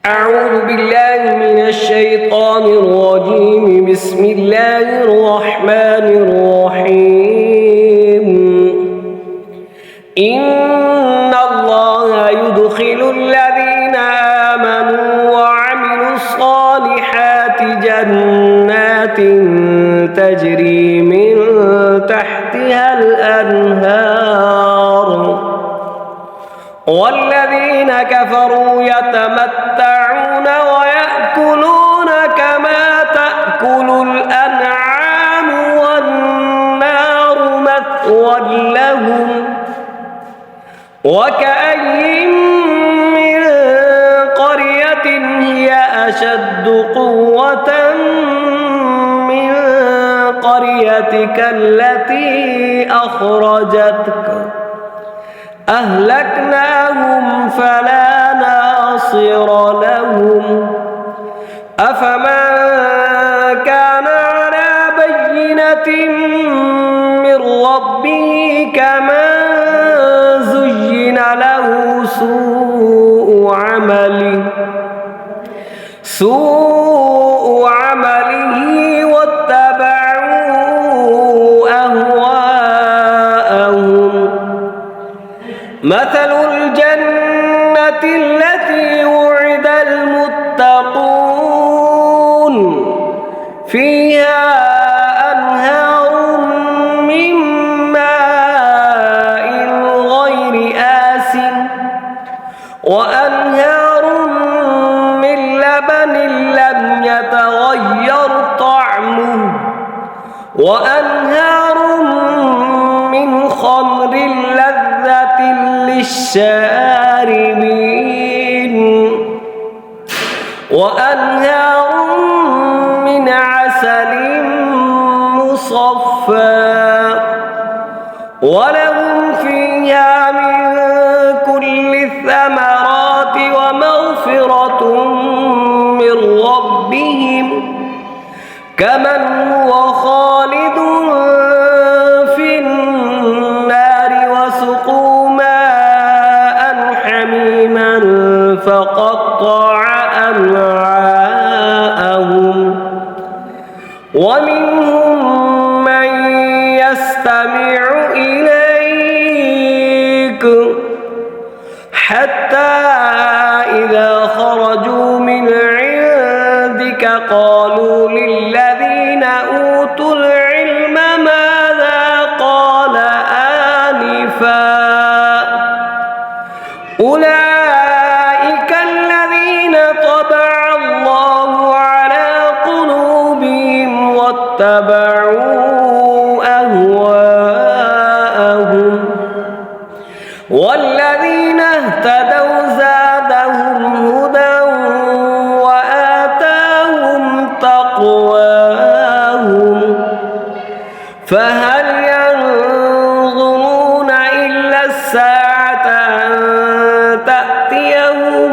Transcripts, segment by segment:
أعوذ بالله من الشيطان الرجيم. بسم الله الرحمن الرحيم. إن الله يدخل الذين آمنوا وعملوا الصالحات جنات تجري من تحتها الأنهار، والذين كفروا يتمتعون ويأكلون كما تأكل الأنعام والنار مثوى لهم، وكأين من قرية هي أشد قوة من قريتك التي أخرجتك أهلكناهم فلا ناصر لهم. أفمن كان على بينة من ربه كمن زين له سوء عمله واتبعوا أهواءهم. مثل الجنة التي وعد المتقون فيها أنهار من ماء غير آسن وأنهار من لبن لم يتغير طعمه وأنهار من خمر لذة للشاربين وأنهار من عسل مصفى ولهم فيها من كل الثمرات ومغفرة من ربهم كمن هو خالد في النار وسقوا ماء حميما فقطع أمعاءهم. ومنهم من يستمع إليك حتى إذا خرجوا من عندك قالوا للذين أوتوا العلم ماذا قال آنفا أولئك الذين طبع الله على قلوبهم واتبعوا أهواءهم. والذين اهتدوا زادهم هدى وآتاهم تقواهم. فهل ينظرون إلا الساعة أن تأتيهم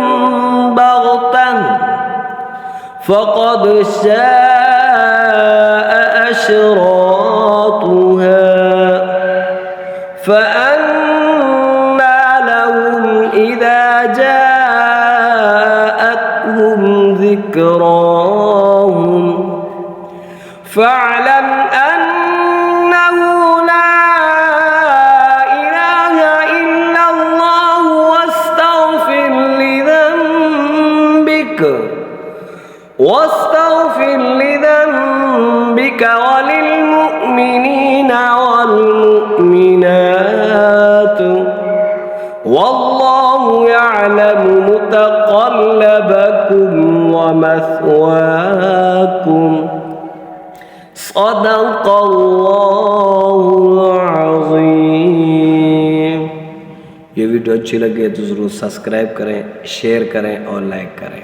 بغتة فقد شاء أشراطها فأنى لهم إذا جاءتهم ذكراهم. فاعلم أنه لا إله إلا الله واستغفر لذنبك وللمؤمنين والمؤمنات والله يعلم متقلبكم ومثواكم. صدق الله العظيम. ये वीडियो अच्छी लगे तो ज़रूर सब्सक्राइब करें, शेयर करें और लाइक करें।